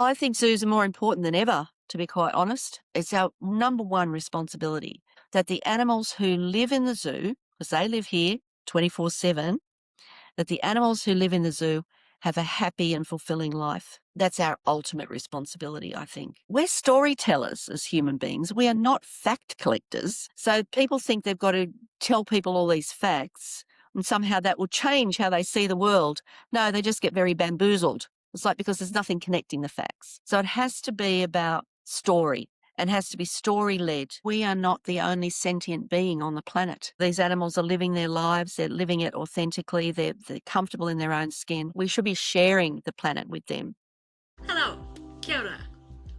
I think zoos are more important than ever, to be quite honest. It's our number one responsibility that the animals who live in the zoo, because they live here 24/7, that the animals who live in the zoo have a happy and fulfilling life. That's our ultimate responsibility, I think. We're storytellers as human beings. We are not fact collectors. So people think they've got to tell people all these facts and somehow that will change how they see the world. No, they just get very bamboozled. It's like because there's nothing connecting the facts. So it has to be about story and has to be story-led. We are not the only sentient being on the planet. These animals are living their lives. They're living it authentically. They're comfortable in their own skin. We should be sharing the planet with them. Hello, kia ora.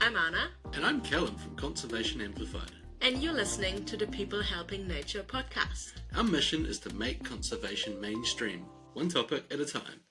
I'm Anna. And I'm Callum from Conservation Amplified. And you're listening to the People Helping Nature podcast. Our mission is to make conservation mainstream, one topic at a time.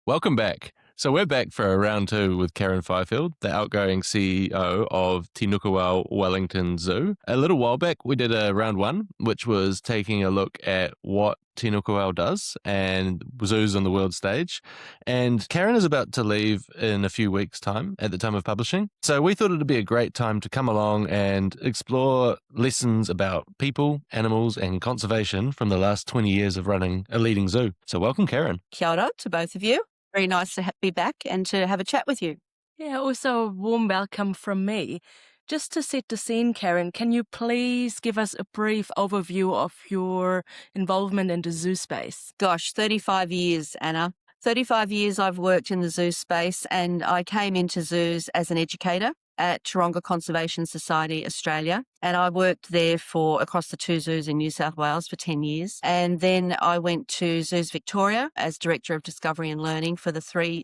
Welcome back. So we're back for a round two with Karen Fifield, the outgoing CEO of Te Nukuao Wellington Zoo. A little while back, we did a round one, which was taking a look at what Te Nukuao does and zoos on the world stage. And Karen is about to leave in a few weeks' time, at the time of publishing. So we thought it'd be a great time to come along and explore lessons about people, animals, and conservation from the last 20 years of running a leading zoo. So welcome, Karen. Kia ora to both of you. Very nice to be back and to have a chat with you. Yeah, also a warm welcome from me. Just to set the scene, Karen, can you please give us a brief overview of your involvement in the zoo space? Gosh, 35 years, Anna. 35 years I've worked in the zoo space, and I came into zoos as an educator at Taronga Conservation Society Australia, and I worked there across the two zoos in New South Wales for 10 years. And then I went to Zoos Victoria as Director of Discovery and Learning for the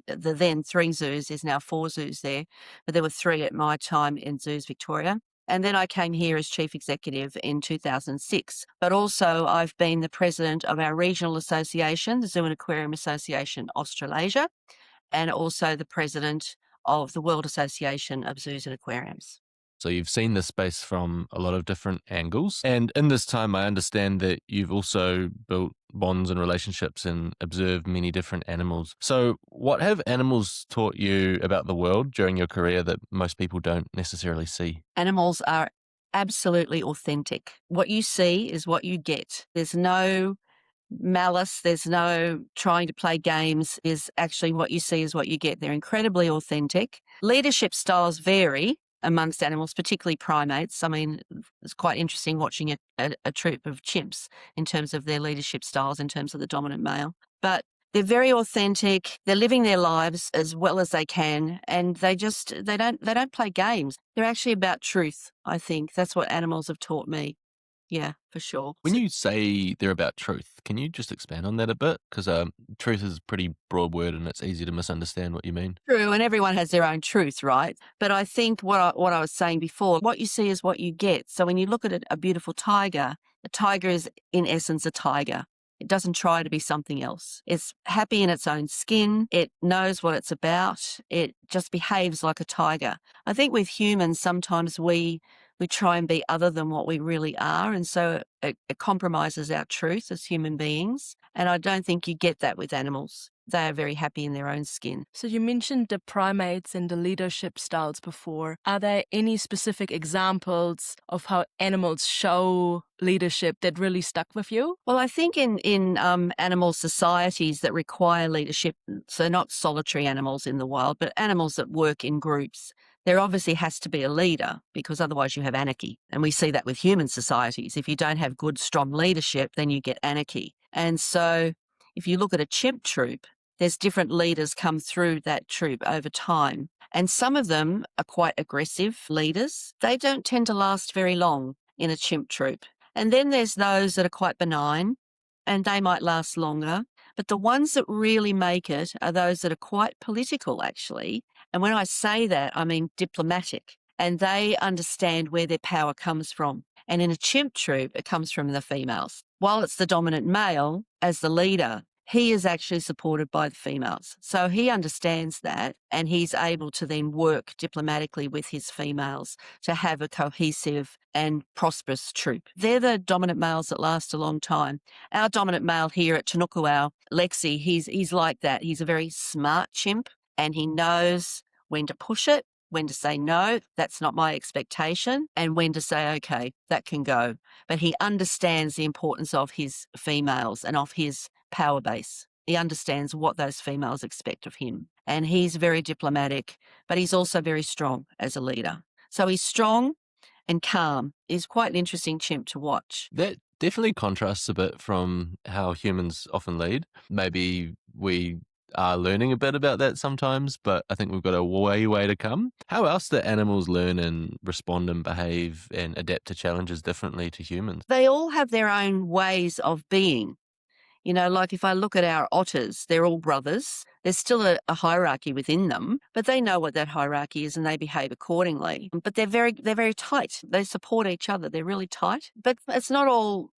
then three zoos. There's now 4 zoos there, but there were 3 at my time in Zoos Victoria. And then I came here as Chief Executive in 2006. But also I've been the President of our regional association, the Zoo and Aquarium Association Australasia, and also the President of the World Association of Zoos and Aquariums. So you've seen this space from a lot of different angles. And in this time, I understand that you've also built bonds and relationships and observed many different animals. So what have animals taught you about the world during your career that most people don't necessarily see? Animals are absolutely authentic. What you see is what you get. There's no malice, there's no trying to play games. Is actually what you see is what you get. They're incredibly authentic. Leadership styles vary amongst animals, particularly primates. I mean, it's quite interesting watching a troop of chimps in terms of their leadership styles, in terms of the dominant male. But they're very authentic. They're living their lives as well as they can, and they don't play games. They're actually about truth, I think. That's what animals have taught me. Yeah, for sure. When you say they're about truth, can you just expand on that a bit? Because truth is a pretty broad word and it's easy to misunderstand what you mean. True, and everyone has their own truth, right? But I think what I was saying before, what you see is what you get. So when you look at a beautiful tiger, a tiger is in essence a tiger. It doesn't try to be something else. It's happy in its own skin. It knows what it's about. It just behaves like a tiger. I think with humans, sometimes we try and be other than what we really are. And so it compromises our truth as human beings. And I don't think you get that with animals. They are very happy in their own skin. So you mentioned the primates and the leadership styles before. Are there any specific examples of how animals show leadership that really stuck with you? Well, I think in animal societies that require leadership, so not solitary animals in the wild, but animals that work in groups, there obviously has to be a leader because otherwise you have anarchy. And we see that with human societies. If you don't have good, strong leadership, then you get anarchy. And so if you look at a chimp troop, there's different leaders come through that troop over time. And some of them are quite aggressive leaders. They don't tend to last very long in a chimp troop. And then there's those that are quite benign and they might last longer. But the ones that really make it are those that are quite political, actually. And when I say that, I mean diplomatic. And they understand where their power comes from. And in a chimp troop, it comes from the females. While it's the dominant male as the leader, he is actually supported by the females. So he understands that and he's able to then work diplomatically with his females to have a cohesive and prosperous troop. They're the dominant males that last a long time. Our dominant male here at Te Nukuao, Lexi, he's like that. He's a very smart chimp and he knows when to push it, when to say, no, that's not my expectation, and when to say, okay, that can go. But he understands the importance of his females and of his power base. He understands what those females expect of him. And he's very diplomatic, but he's also very strong as a leader. So he's strong and calm. He's quite an interesting chimp to watch. That definitely contrasts a bit from how humans often lead. Maybe we are learning a bit about that sometimes, but I think we've got a way to come. How else do animals learn and respond and behave and adapt to challenges differently to humans? They all have their own ways of being. You know, like if I look at our otters, they're all brothers. There's still a hierarchy within them, but they know what that hierarchy is and they behave accordingly. But they're very tight. They support each other. They're really tight. But it's not all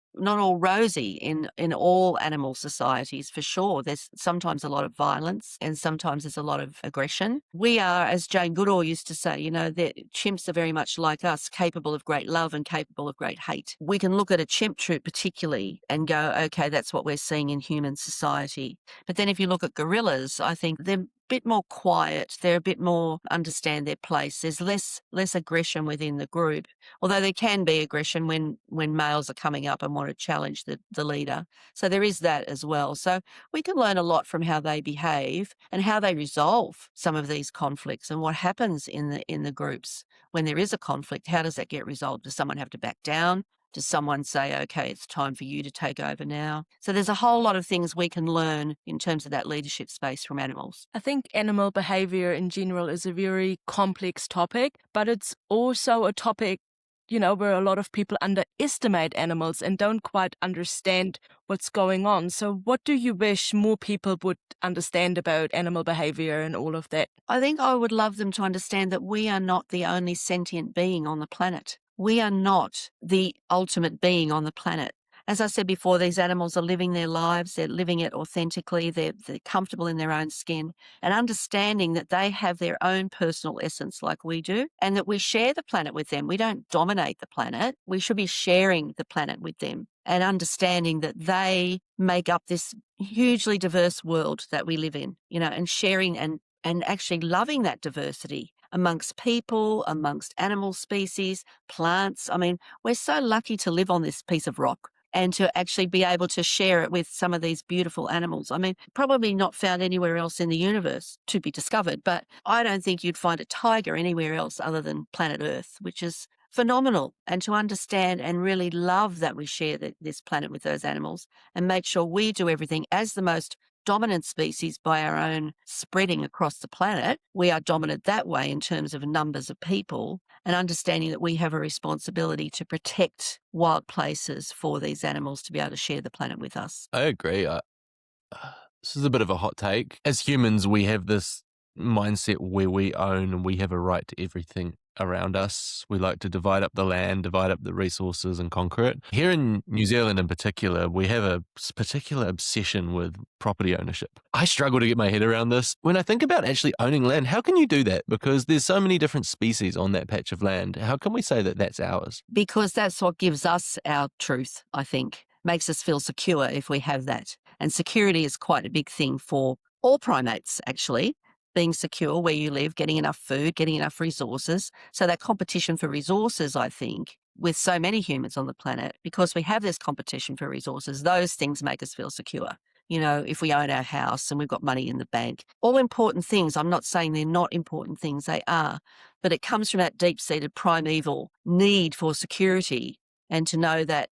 rosy in all animal societies, for sure. There's sometimes a lot of violence and sometimes there's a lot of aggression. We are, as Jane Goodall used to say, you know, that chimps are very much like us, capable of great love and capable of great hate. We can look at a chimp troop particularly and go, okay, that's what we're seeing in human society. But then if you look at gorillas, I think they're bit more quiet. They're a bit more understand their place. There's less aggression within the group, although there can be aggression when males are coming up and want to challenge the leader. So there is that as well. So we can learn a lot from how they behave and how they resolve some of these conflicts and what happens in the groups when there is a conflict. How does that get resolved? Does someone have to back down? Does someone say, okay, it's time for you to take over now? So there's a whole lot of things we can learn in terms of that leadership space from animals. I think animal behavior in general is a very complex topic, but it's also a topic, you know, where a lot of people underestimate animals and don't quite understand what's going on. So what do you wish more people would understand about animal behavior and all of that? I think I would love them to understand that we are not the only sentient being on the planet. We are not the ultimate being on the planet. As I said before, these animals are living their lives, they're living it authentically, they're comfortable in their own skin, and understanding that they have their own personal essence like we do, and that we share the planet with them. We don't dominate the planet. We should be sharing the planet with them and understanding that they make up this hugely diverse world that we live in, you know, and sharing and actually loving that diversity amongst people, amongst animal species, plants. I mean, we're so lucky to live on this piece of rock and to actually be able to share it with some of these beautiful animals. I mean, probably not found anywhere else in the universe to be discovered, but I don't think you'd find a tiger anywhere else other than planet Earth, which is phenomenal. And to understand and really love that we share this planet with those animals and make sure we do everything as the most dominant species by our own spreading across the planet. We are dominant that way in terms of numbers of people, and understanding that we have a responsibility to protect wild places for these animals to be able to share the planet with us. I agree. This is a bit of a hot take. As humans, we have this mindset where we own and we have a right to everything around us. We like to divide up the land, divide up the resources and conquer it. Here in New Zealand in particular, we have a particular obsession with property ownership. I struggle to get my head around this. When I think about actually owning land, how can you do that? Because there's so many different species on that patch of land. How can we say that that's ours? Because that's what gives us our truth, I think. Makes us feel secure if we have that. And security is quite a big thing for all primates, actually. Being secure where you live, getting enough food, getting enough resources. So that competition for resources, I think, with so many humans on the planet, because we have this competition for resources, those things make us feel secure. You know, if we own our house and we've got money in the bank, all important things. I'm not saying they're not important things, they are, but it comes from that deep-seated primeval need for security and to know that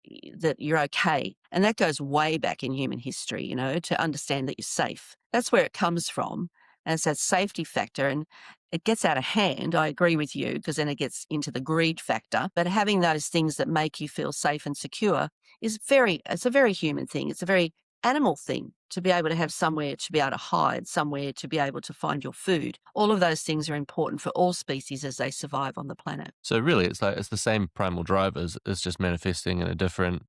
you're okay. And that goes way back in human history, you know, to understand that you're safe. That's where it comes from. And it's that safety factor, and it gets out of hand. I agree with you, because then it gets into the greed factor. But having those things that make you feel safe and secure it's a very human thing. It's a very animal thing to be able to have somewhere to be able to hide, somewhere to be able to find your food. All of those things are important for all species as they survive on the planet. So really, it's the same primal drive as it's just manifesting in a different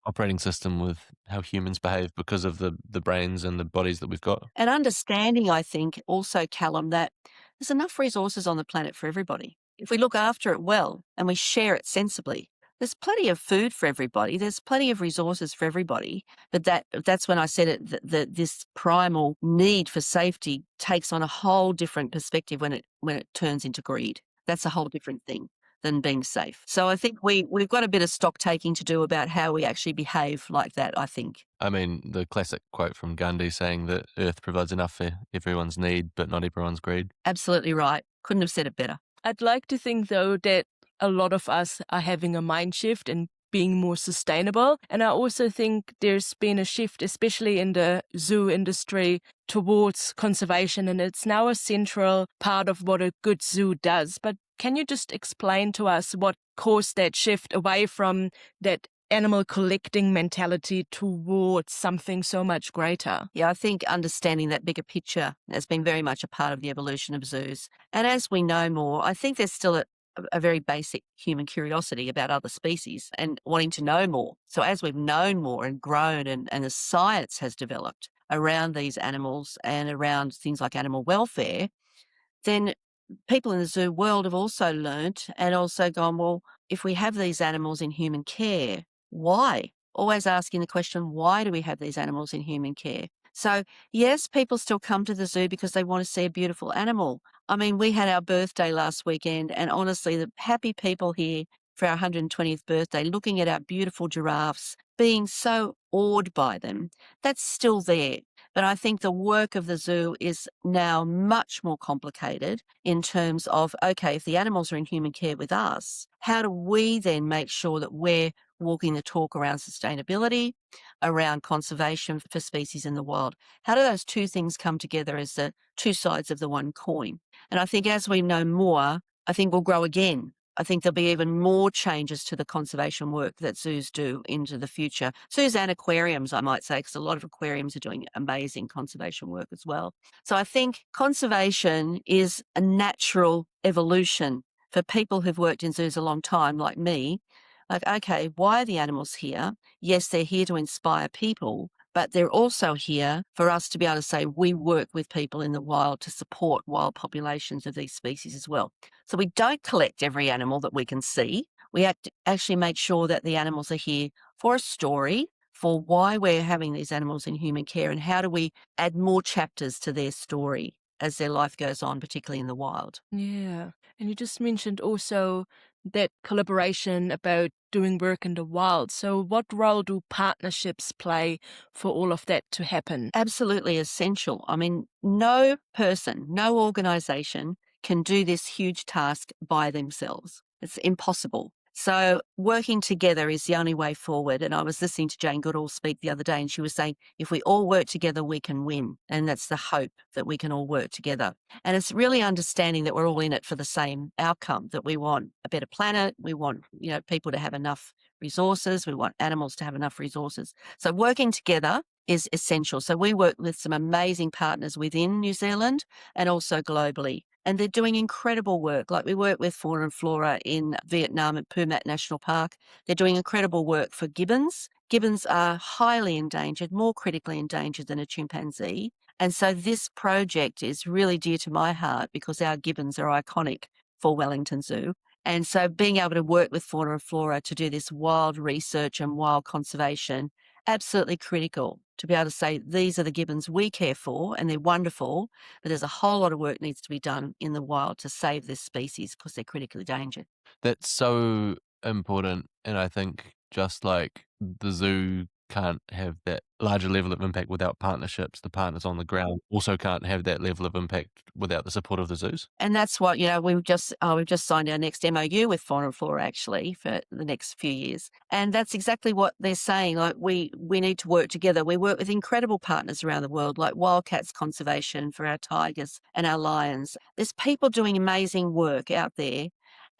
operating system with how humans behave because of the brains and the bodies that we've got. And understanding, I think, also, Callum, that there's enough resources on the planet for everybody. If we look after it well and we share it sensibly, There's plenty of food for everybody. There's plenty of resources for everybody. But that's when I said it, that this primal need for safety takes on a whole different perspective when it turns into greed. That's a whole different thing than being safe. So I think we've got a bit of stock taking to do about how we actually behave like that, I think. I mean, the classic quote from Gandhi saying that Earth provides enough for everyone's need, but not everyone's greed. Absolutely right. Couldn't have said it better. I'd like to think, though, that a lot of us are having a mind shift and being more sustainable. And I also think there's been a shift, especially in the zoo industry, towards conservation. And it's now a central part of what a good zoo does. But can you just explain to us what caused that shift away from that animal collecting mentality towards something so much greater? Yeah, I think understanding that bigger picture has been very much a part of the evolution of zoos. And as we know more, I think there's still a very basic human curiosity about other species and wanting to know more. So as we've known more and grown and the science has developed around these animals and around things like animal welfare, then people in the zoo world have also learnt and also gone, well, if we have these animals in human care, why? Always asking the question, why do we have these animals in human care? So, yes, people still come to the zoo because they want to see a beautiful animal. I mean, we had our birthday last weekend, and honestly, the happy people here for our 120th birthday, looking at our beautiful giraffes, being so awed by them, that's still there. But I think the work of the zoo is now much more complicated in terms of, okay, if the animals are in human care with us, how do we then make sure that we're walking the talk around sustainability, around conservation for species in the wild? How do those two things come together as the two sides of the one coin? And I think as we know more, I think we'll grow again. I think there'll be even more changes to the conservation work that zoos do into the future. Zoos and aquariums, I might say, because a lot of aquariums are doing amazing conservation work as well. So I think conservation is a natural evolution for people who've worked in zoos a long time, like me. Like, okay, why are the animals here? Yes, they're here to inspire people, but they're also here for us to be able to say we work with people in the wild to support wild populations of these species as well. So we don't collect every animal that we can see. We actually make sure that the animals are here for a story, for why we're having these animals in human care, and how do we add more chapters to their story as their life goes on, particularly in the wild. Yeah. And you just mentioned also that collaboration about doing work in the wild. So what role do partnerships play for all of that to happen? Absolutely essential. I mean, no person, no organization can do this huge task by themselves. It's impossible. So working together is the only way forward. And I was listening to Jane Goodall speak the other day, and she was saying, if we all work together, we can win. And that's the hope, that we can all work together. And it's really understanding that we're all in it for the same outcome, that we want a better planet. We want, people to have enough resources. We want animals to have enough resources. So working together is essential. So we work with some amazing partners within New Zealand and also globally. And they're doing incredible work. Like we work with fauna and flora in Vietnam at Pumat National Park. They're doing incredible work for gibbons. Gibbons are highly endangered, more critically endangered than a chimpanzee. And so this project is really dear to my heart because our gibbons are iconic for Wellington Zoo. And so being able to work with fauna and flora to do this wild research and wild conservation, absolutely critical to be able to say, these are the gibbons we care for and they're wonderful, but there's a whole lot of work needs to be done in the wild to save this species because they're critically endangered. That's so important. And I think just like the zoo can't have that larger level of impact without partnerships, the partners on the ground also can't have that level of impact without the support of the zoos. And that's what, we've just signed our next MOU with Fauna and Flora actually for the next few years. And that's exactly what they're saying. Like we need to work together. We work with incredible partners around the world, like Wildcats Conservation for our tigers and our lions. There's people doing amazing work out there.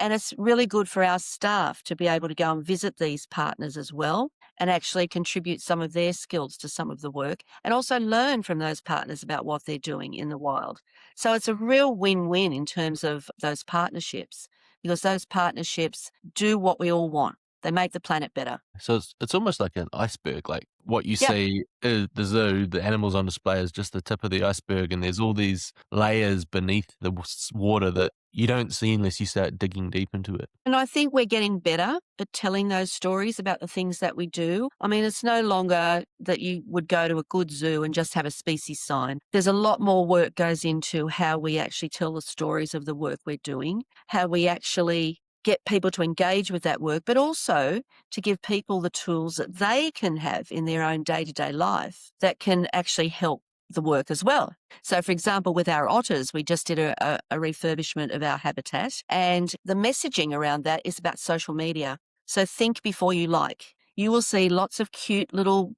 And it's really good for our staff to be able to go and visit these partners as well and actually contribute some of their skills to some of the work and also learn from those partners about what they're doing in the wild. So it's a real win-win in terms of those partnerships because those partnerships do what we all want. They make the planet better. So it's almost like an iceberg. Like what you Yep. see is the zoo, the animals on display is just the tip of the iceberg, and there's all these layers beneath the water that you don't see unless you start digging deep into it. And I think we're getting better at telling those stories about the things that we do. I mean, it's no longer that you would go to a good zoo and just have a species sign. There's a lot more work goes into how we actually tell the stories of the work we're doing, how we actually get people to engage with that work, but also to give people the tools that they can have in their own day-to-day life that can actually help the work as well. So, for example, with our otters, we just did a refurbishment of our habitat, and the messaging around that is about social media. So think before you like. You will see lots of cute little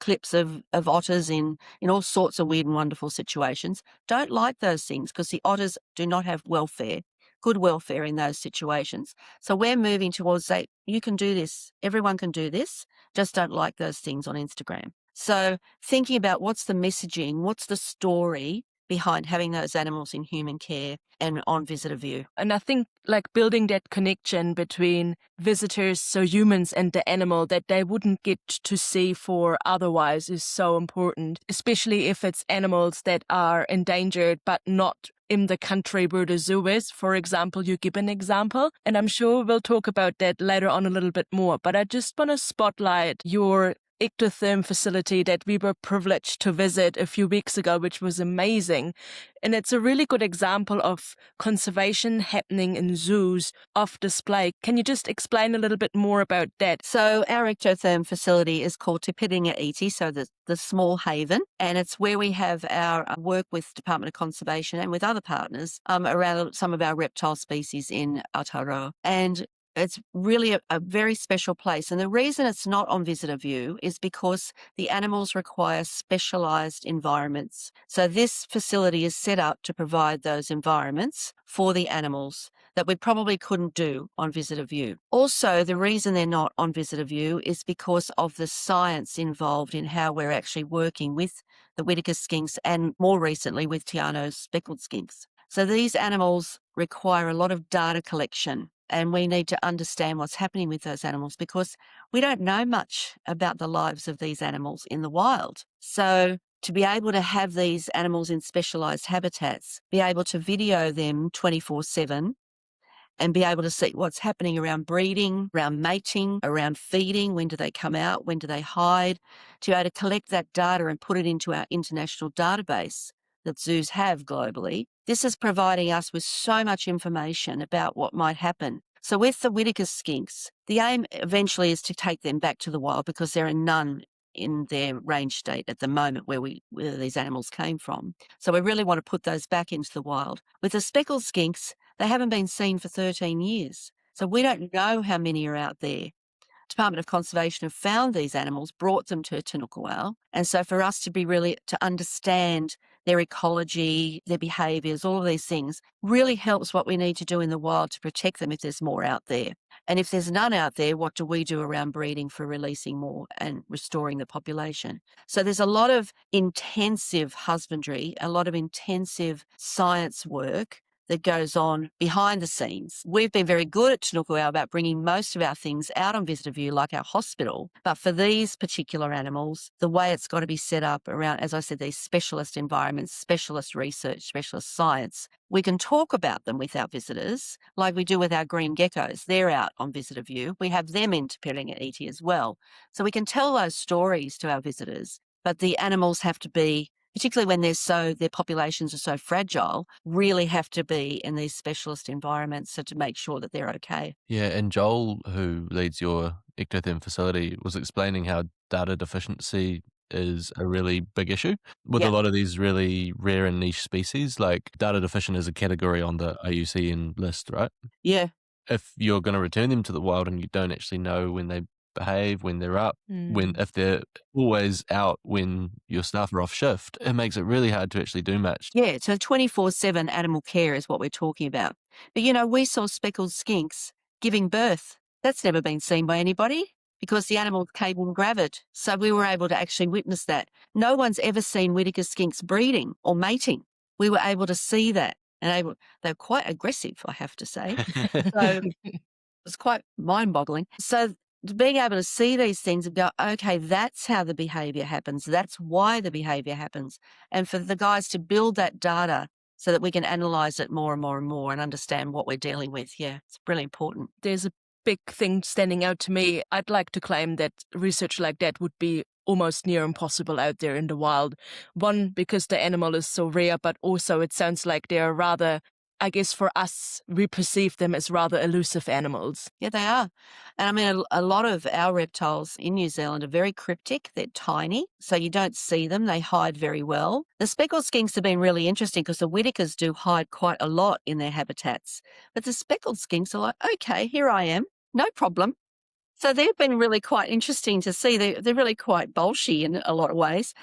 clips of otters in all sorts of weird and wonderful situations. Don't like those things because the otters do not have good welfare in those situations. So we're moving towards say, you can do this, everyone can do this, just don't like those things on Instagram. So thinking about what's the messaging, what's the story behind having those animals in human care and on visitor view. And I think like building that connection between visitors, so humans and the animal that they wouldn't get to see for otherwise is so important, especially if it's animals that are endangered but not in the country where the zoo is. For example, you give an example, and I'm sure we'll talk about that later on a little bit more, but I just want to spotlight your ectotherm facility that we were privileged to visit a few weeks ago, which was amazing. And it's a really good example of conservation happening in zoos off display. Can you just explain a little bit more about that? So our ectotherm facility is called Te Iti, so the small haven, and it's where we have our work with Department of Conservation and with other partners around some of our reptile species in Aotearoa. And it's really a very special place. And the reason it's not on visitor view is because the animals require specialised environments. So this facility is set up to provide those environments for the animals that we probably couldn't do on visitor view. Also, the reason they're not on visitor view is because of the science involved in how we're actually working with the Whitaker skinks and more recently with Tiano's speckled skinks. So these animals require a lot of data collection, and we need to understand what's happening with those animals because we don't know much about the lives of these animals in the wild. So to be able to have these animals in specialised habitats, be able to video them 24/7 and be able to see what's happening around breeding, around mating, around feeding, when do they come out, when do they hide, to be able to collect that data and put it into our international database that zoos have globally. This is providing us with so much information about what might happen. So with the Whitaker skinks, the aim eventually is to take them back to the wild because there are none in their range state at the moment where these animals came from. So we really want to put those back into the wild. With the speckled skinks, they haven't been seen for 13 years. So we don't know how many are out there. Department of Conservation have found these animals, brought them to Te Nukuao. And so for us to understand their ecology, their behaviours, all of these things, really helps what we need to do in the wild to protect them if there's more out there. And if there's none out there, what do we do around breeding for releasing more and restoring the population? So there's a lot of intensive husbandry, a lot of intensive science work that goes on behind the scenes. We've been very good at Te Nukuao about bringing most of our things out on visitor view, like our hospital. But for these particular animals, the way it's got to be set up around, as I said, these specialist environments, specialist research, specialist science, we can talk about them with our visitors, like we do with our green geckos. They're out on visitor view. We have them in Te Iti as well. So we can tell those stories to our visitors, but the animals have to be, particularly when their populations are so fragile, really have to be in these specialist environments so to make sure that they're okay. Yeah, and Joel, who leads your ectotherm facility, was explaining how data deficiency is a really big issue with a lot of these really rare and niche species. Like data deficient is a category on the IUCN list, right? Yeah. If you're going to return them to the wild and you don't actually know when they behave, when they're up, if they're always out when your staff are off shift, it makes it really hard to actually do much. Yeah, so 24/7 animal care is what we're talking about. But, we saw speckled skinks giving birth. That's never been seen by anybody because the animal came in gravid. So we were able to actually witness that. No one's ever seen Whitaker skinks breeding or mating. We were able to see that. And they're quite aggressive, I have to say. So It's quite mind-boggling. So being able to see these things and go, okay, that's how the behavior happens. That's why the behavior happens. And for the guys to build that data so that we can analyze it more and more and more and understand what we're dealing with. Yeah, it's really important. There's a big thing standing out to me. I'd like to claim that research like that would be almost near impossible out there in the wild. One, because the animal is so rare, but also it sounds like they're rather, I guess for us, we perceive them as rather elusive animals. Yeah, they are. And I mean, a lot of our reptiles in New Zealand are very cryptic. They're tiny, so you don't see them. They hide very well. The speckled skinks have been really interesting because the Whitakers do hide quite a lot in their habitats. But the speckled skinks are like, okay, here I am, no problem. So they've been really quite interesting to see. They're really quite bolshy in a lot of ways.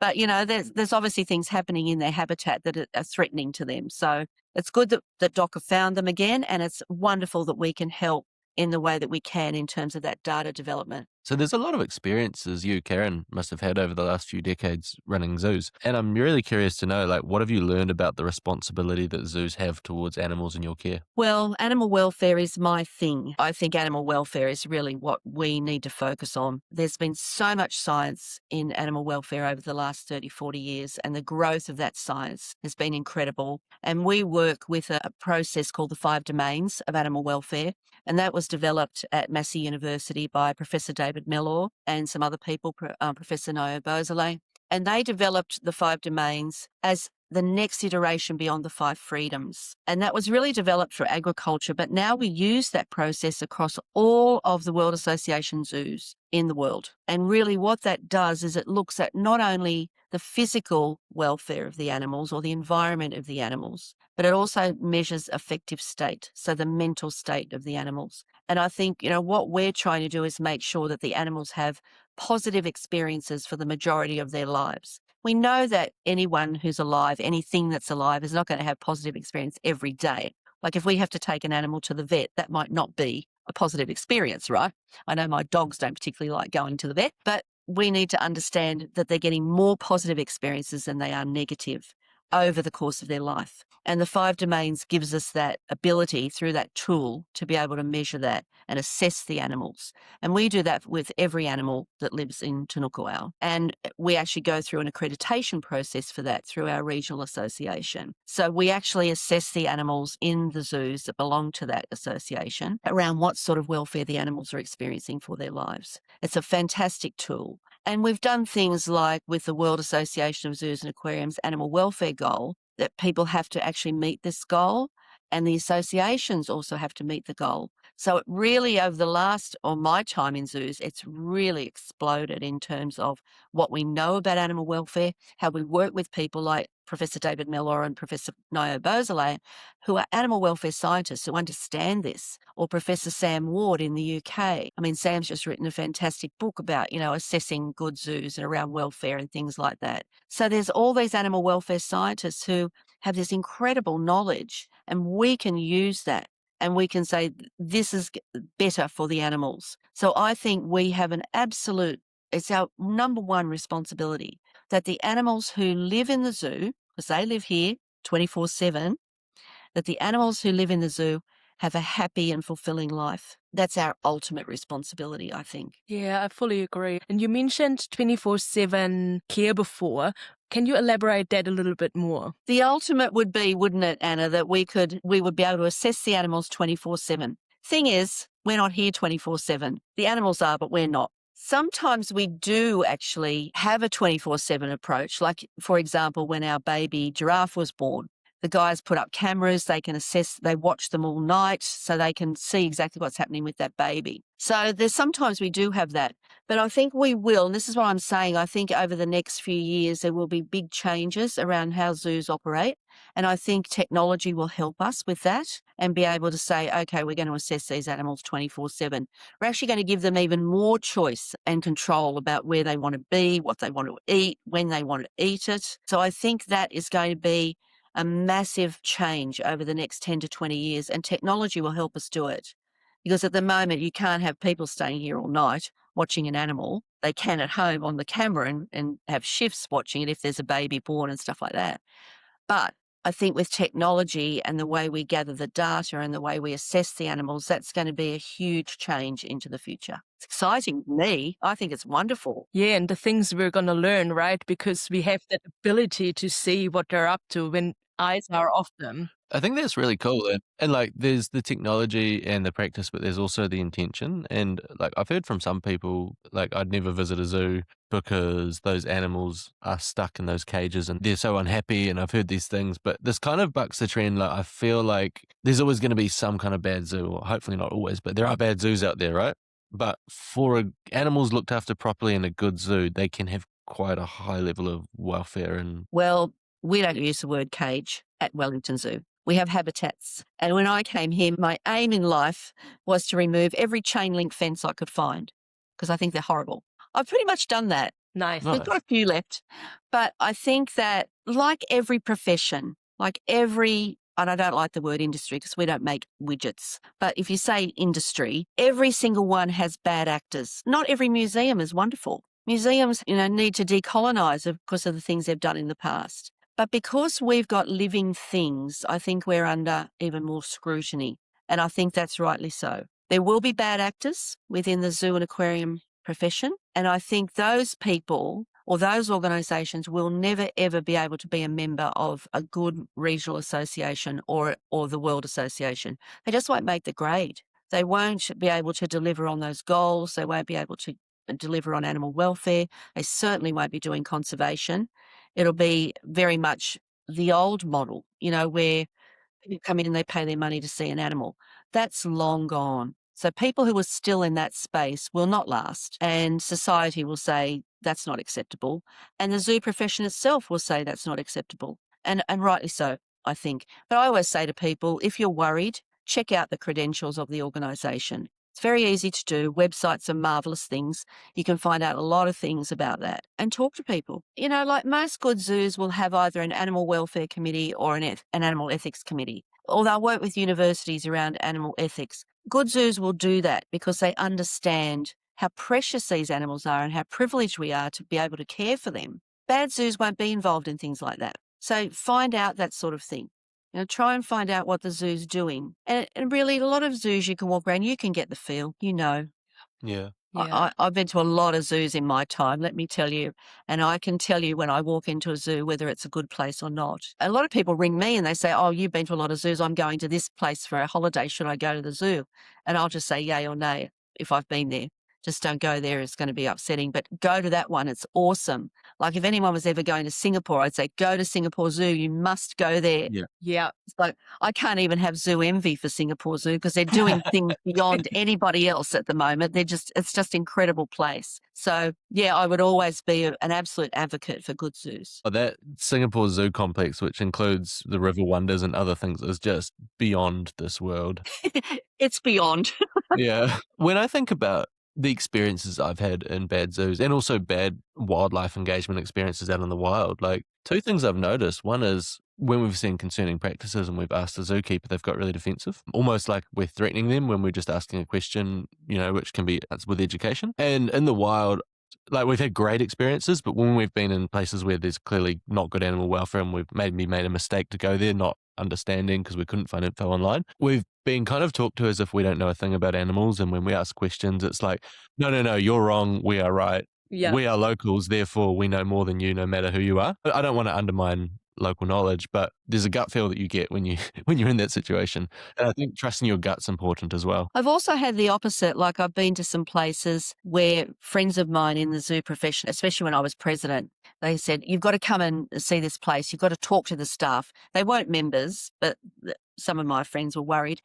But, there's obviously things happening in their habitat that are threatening to them. So it's good that DOCA found them again, and it's wonderful that we can help in the way that we can in terms of that data development. So there's a lot of experiences you, Karen, must have had over the last few decades running zoos. And I'm really curious to know, what have you learned about the responsibility that zoos have towards animals in your care? Well, animal welfare is my thing. I think animal welfare is really what we need to focus on. There's been so much science in animal welfare over the last 30, 40 years, and the growth of that science has been incredible. And we work with a process called the 5 domains of animal welfare, and that was developed at Massey University by Professor David Mellor and some other people, Professor Nyo Bozele. And they developed the 5 domains as the next iteration beyond the 5 freedoms. And that was really developed for agriculture, but now we use that process across all of the World Association zoos in the world. And really what that does is it looks at not only the physical welfare of the animals or the environment of the animals, but it also measures affective state, so the mental state of the animals. And I think, what we're trying to do is make sure that the animals have positive experiences for the majority of their lives. We know that anyone who's alive, anything that's alive, is not going to have positive experience every day. Like if we have to take an animal to the vet, that might not be a positive experience, right? I know my dogs don't particularly like going to the vet, but we need to understand that they're getting more positive experiences than they are negative over the course of their life. And the 5 domains gives us that ability through that tool to be able to measure that and assess the animals. And we do that with every animal that lives in Te Nukuao. And we actually go through an accreditation process for that through our regional association. So we actually assess the animals in the zoos that belong to that association around what sort of welfare the animals are experiencing for their lives. It's a fantastic tool. And we've done things like with the World Association of Zoos and Aquariums animal welfare goal, that people have to actually meet this goal, and the associations also have to meet the goal. So it really, over the last, or my time in zoos, it's really exploded in terms of what we know about animal welfare, how we work with people like Professor David Mellor and Professor Nyo Bozele, who are animal welfare scientists who understand this, or Professor Sam Ward in the UK. I mean, Sam's just written a fantastic book about, assessing good zoos and around welfare and things like that. So there's all these animal welfare scientists who have this incredible knowledge, and we can use that. And we can say, this is better for the animals. So I think we have it's our number one responsibility that the animals who live in the zoo, because they live here 24/7, that the animals who live in the zoo have a happy and fulfilling life. That's our ultimate responsibility, I think. Yeah, I fully agree. And you mentioned 24/7 care before. Can you elaborate that a little bit more? The ultimate would be, wouldn't it, Anna, that we would be able to assess the animals 24/7. Thing is, we're not here 24/7. The animals are, but we're not. Sometimes we do actually have a 24/7 approach. Like, for example, when our baby giraffe was born, the guys put up cameras, they can assess, they watch them all night so they can see exactly what's happening with that baby. So there's sometimes we do have that, but I think we will, and this is what I'm saying, I think over the next few years there will be big changes around how zoos operate, and I think technology will help us with that and be able to say, okay, we're going to assess these animals 24/7. We're actually going to give them even more choice and control about where they want to be, what they want to eat, when they want to eat it. So I think that is going to be a massive change over the next 10 to 20 years, and technology will help us do it. Because at the moment, you can't have people staying here all night watching an animal. They can at home on the camera and have shifts watching it if there's a baby born and stuff like that. But I think with technology and the way we gather the data and the way we assess the animals, that's going to be a huge change into the future. It's exciting to me. I think it's wonderful. Yeah, and the things we're going to learn, right? Because we have that ability to see what they're up to when eyes are off them. I think that's really cool. And like, there's the technology and the practice, but there's also the intention. And like, I've heard from some people, like, I'd never visit a zoo because those animals are stuck in those cages and they're so unhappy. And I've heard these things, but this kind of bucks the trend. Like, I feel like there's always going to be some kind of bad zoo, or hopefully not always, but there are bad zoos out there, right? But for animals looked after properly in a good zoo, they can have quite a high level of welfare. And Well, we don't use the word cage at Wellington Zoo. We have habitats. And when I came here, my aim in life was to remove every chain link fence I could find because I think they're horrible. I've pretty much done that. Nice. Nice. We've got a few left. But I think that like every profession, and I don't like the word industry because we don't make widgets, but if you say industry, every single one has bad actors. Not every museum is wonderful. Museums, need to decolonise because of the things they've done in the past. But because we've got living things, I think we're under even more scrutiny. And I think that's rightly so. There will be bad actors within the zoo and aquarium profession. And I think those people or those organisations will never, ever be able to be a member of a good regional association or the World Association. They just won't make the grade. They won't be able to deliver on those goals. They won't be able to deliver on animal welfare. They certainly won't be doing conservation. It'll be very much the old model, where people come in and they pay their money to see an animal. That's long gone. So people who are still in that space will not last. And society will say that's not acceptable. And the zoo profession itself will say that's not acceptable. And rightly so, I think. But I always say to people, if you're worried, check out the credentials of the organisation. It's very easy to do. Websites are marvellous things. You can find out a lot of things about that and talk to people. Like most good zoos will have either an animal welfare committee or an animal ethics committee, or they'll work with universities around animal ethics. Good zoos will do that because they understand how precious these animals are and how privileged we are to be able to care for them. Bad zoos won't be involved in things like that. So find out that sort of thing. Try and find out what the zoo's doing. And really, a lot of zoos you can walk around, you can get the feel, yeah. Yeah. I've been to a lot of zoos in my time, let me tell you. And I can tell you when I walk into a zoo whether it's a good place or not. A lot of people ring me and they say, oh, you've been to a lot of zoos. I'm going to this place for a holiday. Should I go to the zoo? And I'll just say yay or nay if I've been there. Just don't go there. It's going to be upsetting. But go to that one. It's awesome. Like if anyone was ever going to Singapore, I'd say go to Singapore Zoo. You must go there. Yeah. So I can't even have zoo envy for Singapore Zoo because they're doing things beyond anybody else at the moment. It's just incredible place. So yeah, I would always be an absolute advocate for good zoos. That Singapore Zoo complex, which includes the River Wonders and other things, is just beyond this world. It's beyond. Yeah. When I think about the experiences I've had in bad zoos and also bad wildlife engagement experiences out in the wild, like two things I've noticed. One is when we've seen concerning practices and we've asked the zookeeper, they've got really defensive, almost like we're threatening them when we're just asking a question, which can be answered with education. And in the wild, like we've had great experiences, but when we've been in places where there's clearly not good animal welfare and we've maybe made a mistake to go there, not understanding because we couldn't find info online, we've been kind of talked to as if we don't know a thing about animals. And when we ask questions, it's like, no, you're wrong. We are right. Yeah. We are locals. Therefore, we know more than you, no matter who you are. I don't want to undermine local knowledge, but there's a gut feel that you get when you're in that situation. And I think trusting your gut's important as well. I've also had the opposite. Like I've been to some places where friends of mine in the zoo profession, especially when I was president, they said, you've got to come and see this place. You've got to talk to the staff. They weren't members, but some of my friends were worried.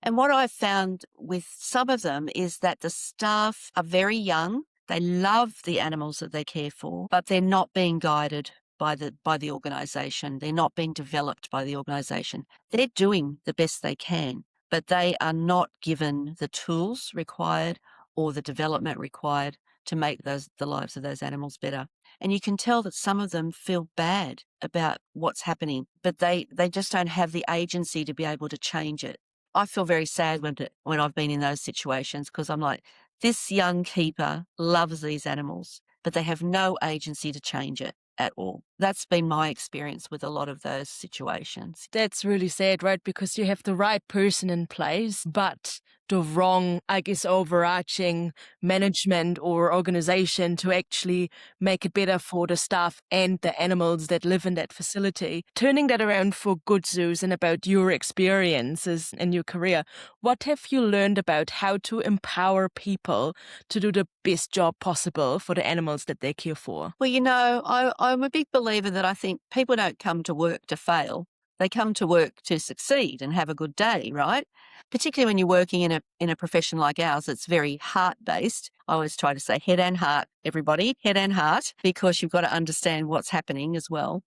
And what I found with some of them is that the staff are very young. They love the animals that they care for, but they're not being guided by the organisation. They're not being developed by the organisation. They're doing the best they can, but they are not given the tools required or the development required to make the lives of those animals better. And you can tell that some of them feel bad about what's happening, but they just don't have the agency to be able to change it. I feel very sad when I've been in those situations because I'm like, this young keeper loves these animals, but they have no agency to change it. at all. That's been my experience with a lot of those situations. That's really sad, right? Because you have the right person in place, but the wrong, I guess, overarching management or organization to actually make it better for the staff and the animals that live in that facility. Turning that around for good zoos and about your experiences in your career, what have you learned about how to empower people to do the best job possible for the animals that they care for? Well, I'm a big believer that I think people don't come to work to fail. They come to work to succeed and have a good day, right? Particularly when you're working in a profession like ours, it's very heart-based. I always try to say head and heart, everybody, head and heart, because you've got to understand what's happening as well.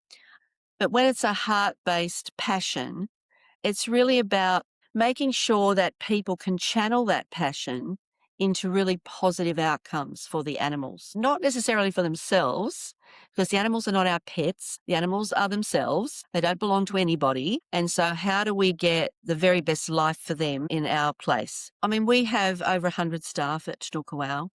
But when it's a heart-based passion, it's really about making sure that people can channel that passion into really positive outcomes for the animals, not necessarily for themselves, because the animals are not our pets. The animals are themselves. They don't belong to anybody. And so how do we get the very best life for them in our place? I mean, we have over 100 staff at Te Nukuao,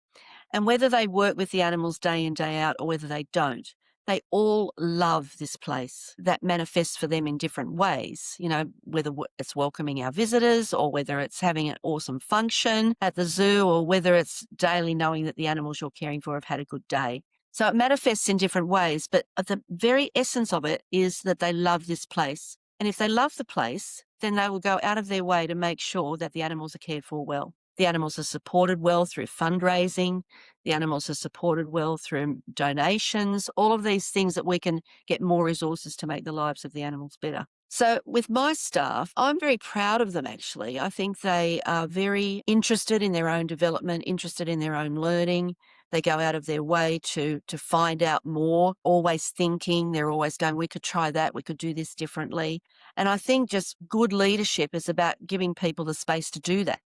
and whether they work with the animals day in, day out, or whether they don't, they all love this place. That manifests for them in different ways, whether it's welcoming our visitors or whether it's having an awesome function at the zoo or whether it's daily knowing that the animals you're caring for have had a good day. So it manifests in different ways, but the very essence of it is that they love this place. And if they love the place, then they will go out of their way to make sure that the animals are cared for well. The animals are supported well through fundraising. The animals are supported well through donations, all of these things that we can get more resources to make the lives of the animals better. So with my staff, I'm very proud of them, actually. I think they are very interested in their own development, interested in their own learning. They go out of their way to find out more, always thinking. They're always going, we could try that, we could do this differently. And I think just good leadership is about giving people the space to do that.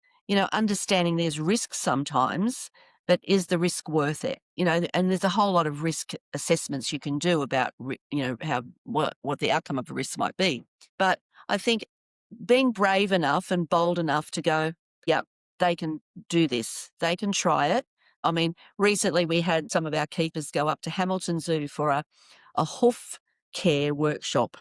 Understanding there's risks sometimes, but is the risk worth it? And there's a whole lot of risk assessments you can do about, what the outcome of a risk might be. But I think being brave enough and bold enough to go, yeah, they can do this. They can try it. I mean, recently we had some of our keepers go up to Hamilton Zoo for a hoof care workshop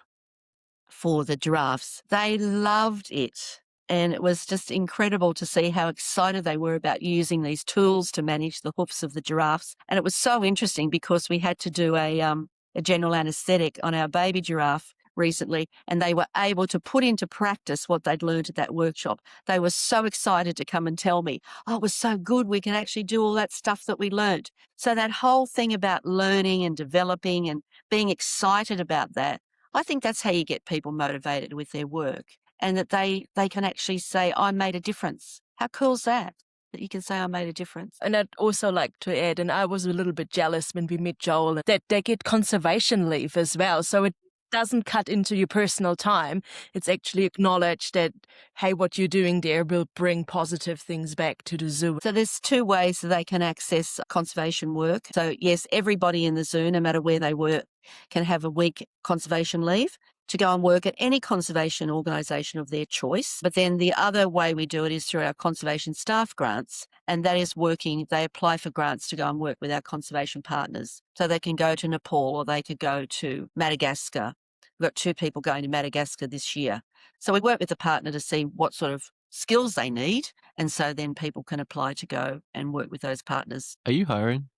for the giraffes. They loved it. And it was just incredible to see how excited they were about using these tools to manage the hoofs of the giraffes. And it was so interesting because we had to do a general anaesthetic on our baby giraffe recently, and they were able to put into practice what they'd learned at that workshop. They were so excited to come and tell me, oh, it was so good, we can actually do all that stuff that we learned. So that whole thing about learning and developing and being excited about that, I think that's how you get people motivated with their work. And that they can actually say, I made a difference. How cool is that? That you can say I made a difference. And I'd also like to add, and I was a little bit jealous when we met Joel, that they get conservation leave as well. So it doesn't cut into your personal time. It's actually acknowledged that, hey, what you're doing there will bring positive things back to the zoo. So there's two ways that they can access conservation work. So yes, everybody in the zoo, no matter where they work, can have a week conservation leave to go and work at any conservation organisation of their choice. But then the other way we do it is through our conservation staff grants, and that is they apply for grants to go and work with our conservation partners. So they can go to Nepal or they could go to Madagascar. We've got 2 people going to Madagascar this year. So we work with the partner to see what sort of skills they need, and so then people can apply to go and work with those partners. Are you hiring?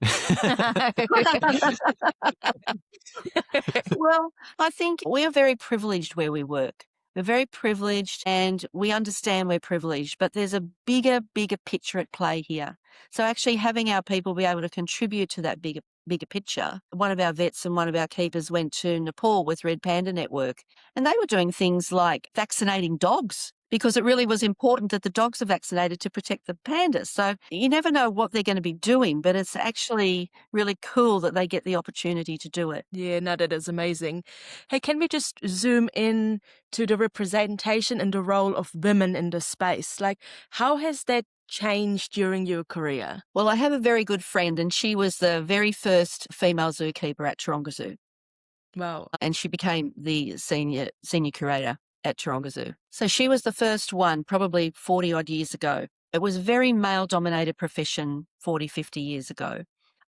Well, I think we are very privileged where we work. We're very privileged and we understand we're privileged, but there's a bigger picture at play here. So actually having our people be able to contribute to that bigger picture. One of our vets and one of our keepers went to Nepal with Red Panda Network, and they were doing things like vaccinating dogs, because it really was important that the dogs are vaccinated to protect the pandas. So you never know what they're going to be doing, but it's actually really cool that they get the opportunity to do it. Yeah, no, that is amazing. Hey, can we just zoom in to the representation and the role of women in the space? Like, how has that changed during your career? Well, I have a very good friend, and she was the very first female zookeeper at Taronga Zoo. Wow. And she became the senior curator at Taronga Zoo. So she was the first one, probably 40 odd years ago. It was a very male dominated profession 40, 50 years ago.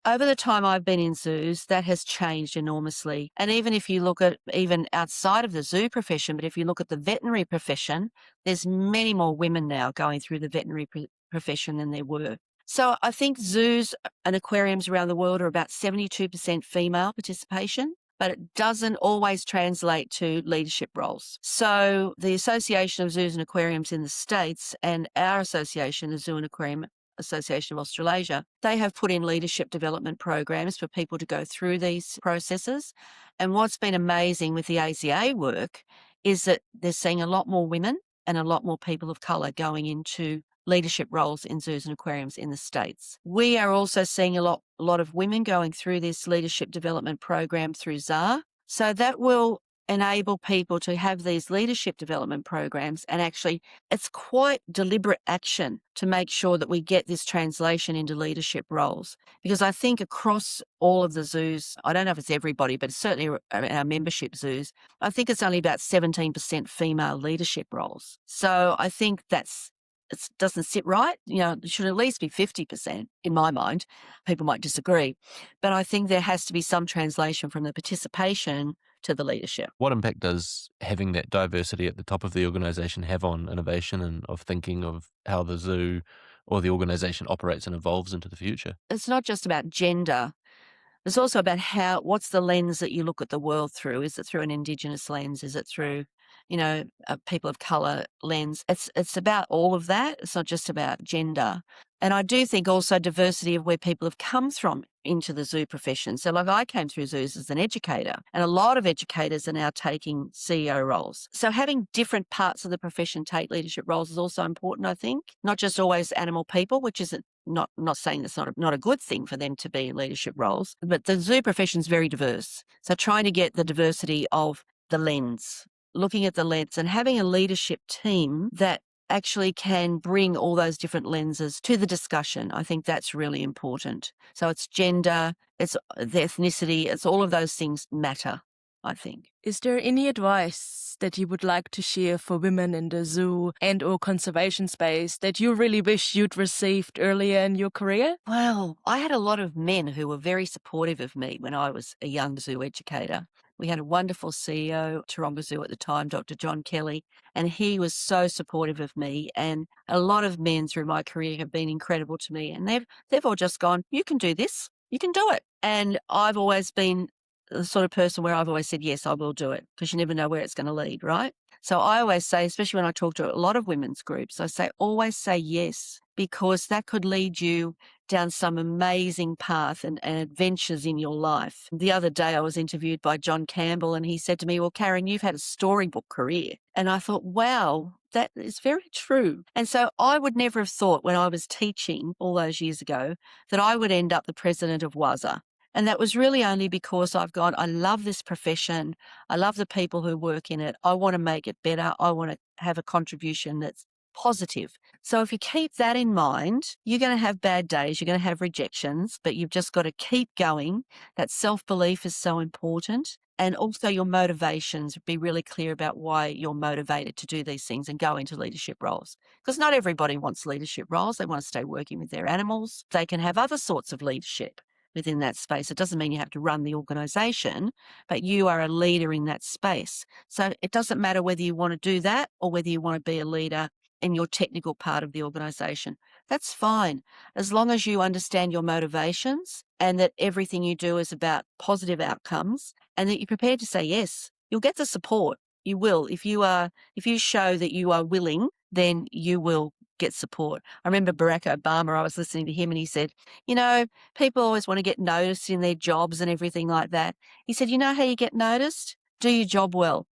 over the time I've been in zoos, that has changed enormously. And even if you look at even outside of the zoo profession, but if you look at the veterinary profession, there's many more women now going through the veterinary profession than there were. So I think zoos and aquariums around the world are about 72% female participation, but it doesn't always translate to leadership roles. So the Association of Zoos and Aquariums in the States and our association, the Zoo and Aquarium Association of Australasia, they have put in leadership development programs for people to go through these processes. And what's been amazing with the AZA work is that they're seeing a lot more women and a lot more people of colour going into leadership roles in zoos and aquariums in the States. We are also seeing a lot of women going through this leadership development program through ZAR. So that will enable people to have these leadership development programs, and actually it's quite deliberate action to make sure that we get this translation into leadership roles. Because I think across all of the zoos, I don't know if it's everybody, but certainly our membership zoos, I think it's only about 17% female leadership roles. So I think it doesn't sit right. It should at least be 50% in my mind. People might disagree, but I think there has to be some translation from the participation to the leadership. What impact does having that diversity at the top of the organisation have on innovation and of thinking of how the zoo or the organisation operates and evolves into the future? It's not just about gender. It's also about what's the lens that you look at the world through? Is it through an Indigenous lens? Is it through, a people of colour lens? It's about all of that. It's not just about gender. And I do think also diversity of where people have come from into the zoo profession. So like I came through zoos as an educator, and a lot of educators are now taking CEO roles. So having different parts of the profession take leadership roles is also important, I think. Not just always animal people, which is not saying that's not a good thing for them to be in leadership roles, but the zoo profession is very diverse. So trying to get the diversity of the lens, looking at the lens and having a leadership team that actually can bring all those different lenses to the discussion. I think that's really important. So it's gender, it's the ethnicity, it's all of those things matter, I think. Is there any advice that you would like to share for women in the zoo and or conservation space that you really wish you'd received earlier in your career? Well, I had a lot of men who were very supportive of me when I was a young zoo educator. We had a wonderful CEO at Taronga Zoo at the time, Dr. John Kelly, and he was so supportive of me. And a lot of men through my career have been incredible to me, and they've all just gone, you can do this, you can do it. And I've always been the sort of person where I've always said, yes, I will do it, because you never know where it's going to lead, right? So I always say, especially when I talk to a lot of women's groups, I say, always say yes, because that could lead you down some amazing path and adventures in your life. The other day I was interviewed by John Campbell, and he said to me, well, Karen, you've had a storybook career. And I thought, wow, that is very true. And so I would never have thought when I was teaching all those years ago that I would end up the president of WAZA. And that was really only because I've gone, I love this profession. I love the people who work in it. I want to make it better. I want to have a contribution that's positive. So if you keep that in mind, you're going to have bad days, you're going to have rejections, but you've just got to keep going. That self-belief is so important. And also your motivations, be really clear about why you're motivated to do these things and go into leadership roles. Because not everybody wants leadership roles. They want to stay working with their animals. They can have other sorts of leadership within that space. It doesn't mean you have to run the organisation, but you are a leader in that space. So it doesn't matter whether you want to do that or whether you want to be a leader in your technical part of the organisation. That's fine, as long as you understand your motivations and that everything you do is about positive outcomes and that you're prepared to say yes. You'll get the support. You will. If you show that you are willing, then you will get support. I remember Barack Obama, I was listening to him and he said, people always want to get noticed in their jobs and everything like that. He said, you know how you get noticed? Do your job well,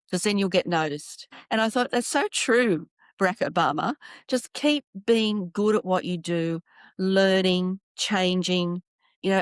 because then you'll get noticed. And I thought, that's so true, Barack Obama. Just keep being good at what you do, learning, changing,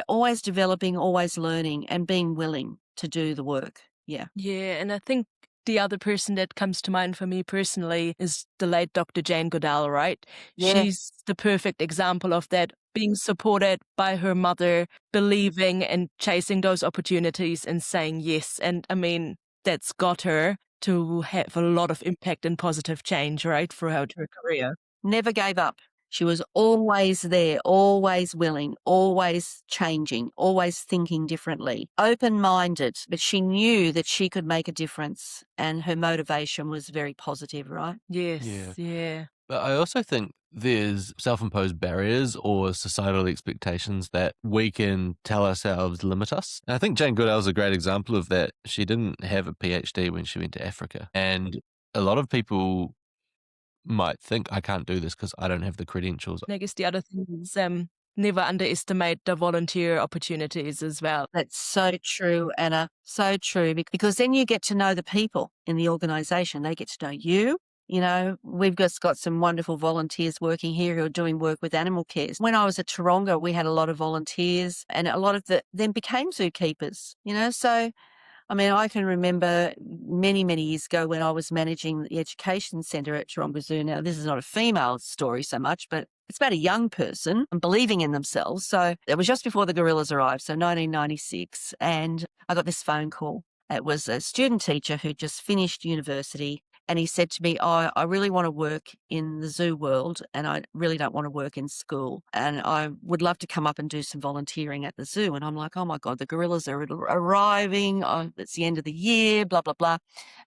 always developing, always learning, and being willing to do the work. Yeah. Yeah, and I think the other person that comes to mind for me personally is the late Dr. Jane Goodall, right? Yeah. She's the perfect example of that, being supported by her mother, believing and chasing those opportunities and saying yes. And I mean, that's got her to have a lot of impact and positive change, right, throughout her career. Never gave up. She was always there, always willing, always changing, always thinking differently, open-minded, but she knew that she could make a difference and her motivation was very positive, right? Yes. Yeah. Yeah. But I also think there's self-imposed barriers or societal expectations that we can tell ourselves limit us. And I think Jane Goodall's a great example of that. She didn't have a PhD when she went to Africa. And a lot of people might think, I can't do this because I don't have the credentials. And I guess the other thing is never underestimate the volunteer opportunities as well. That's so true, Anna. So true. Because then you get to know the people in the organisation. They get to know you. You know, we've just got some wonderful volunteers working here who are doing work with animal cares. When I was at Taronga, we had a lot of volunteers and a lot of them became zookeepers, you know. So, I mean, I can remember many, many years ago when I was managing the education centre at Taronga Zoo. Now, this is not a female story so much, but it's about a young person and believing in themselves. So it was just before the gorillas arrived, so 1996, and I got this phone call. It was a student teacher who just finished university. And he said to me, I really want to work in the zoo world and I really don't want to work in school. And I would love to come up and do some volunteering at the zoo. And I'm like, oh my God, the gorillas are arriving. It's the end of the year, blah, blah, blah.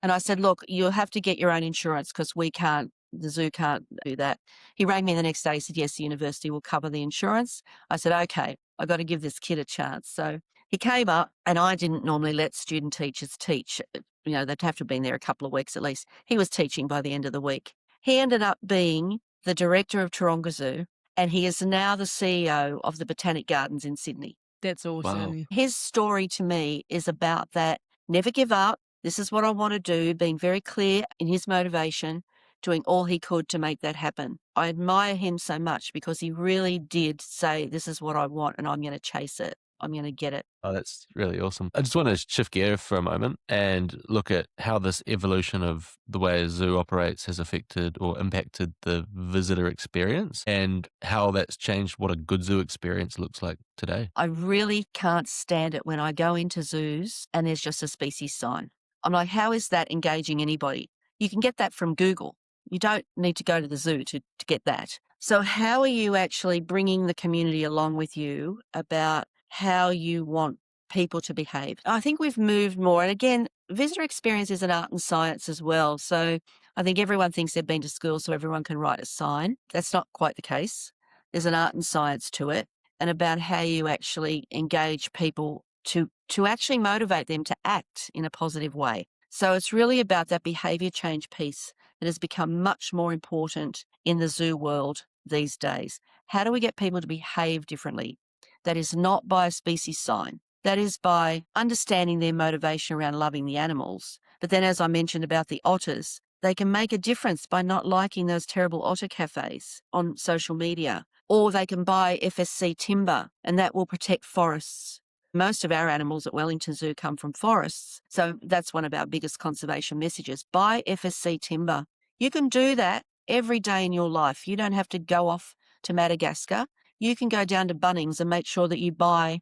And I said, look, you'll have to get your own insurance because the zoo can't do that. He rang me the next day. He said, yes, the university will cover the insurance. I said, okay, I've got to give this kid a chance. So he came up and I didn't normally let student teachers teach. You know, they'd have to have been there a couple of weeks at least. He was teaching by the end of the week. He ended up being the director of Taronga Zoo, and he is now the CEO of the Botanic Gardens in Sydney. That's awesome. Wow. His story to me is about that never give up. This is what I want to do, being very clear in his motivation, doing all he could to make that happen. I admire him so much because he really did say, this is what I want and I'm going to chase it. I'm going to get it. Oh, that's really awesome. I just want to shift gear for a moment and look at how this evolution of the way a zoo operates has affected or impacted the visitor experience and how that's changed what a good zoo experience looks like today. I really can't stand it when I go into zoos and there's just a species sign. I'm like, how is that engaging anybody? You can get that from Google. You don't need to go to the zoo to get that. So how are you actually bringing the community along with you about how you want people to behave? I think we've moved more. And again, visitor experience is an art and science as well. So I think everyone thinks they've been to school so everyone can write a sign. That's not quite the case. There's an art and science to it and about how you actually engage people to actually motivate them to act in a positive way. So it's really about that behaviour change piece that has become much more important in the zoo world these days. How do we get people to behave differently? That is not by a species sign. That is by understanding their motivation around loving the animals. But then, as I mentioned about the otters, they can make a difference by not liking those terrible otter cafes on social media. Or they can buy FSC timber, and that will protect forests. Most of our animals at Wellington Zoo come from forests. So that's one of our biggest conservation messages. Buy FSC timber. You can do that every day in your life. You don't have to go off to Madagascar. You can go down to Bunnings and make sure that you buy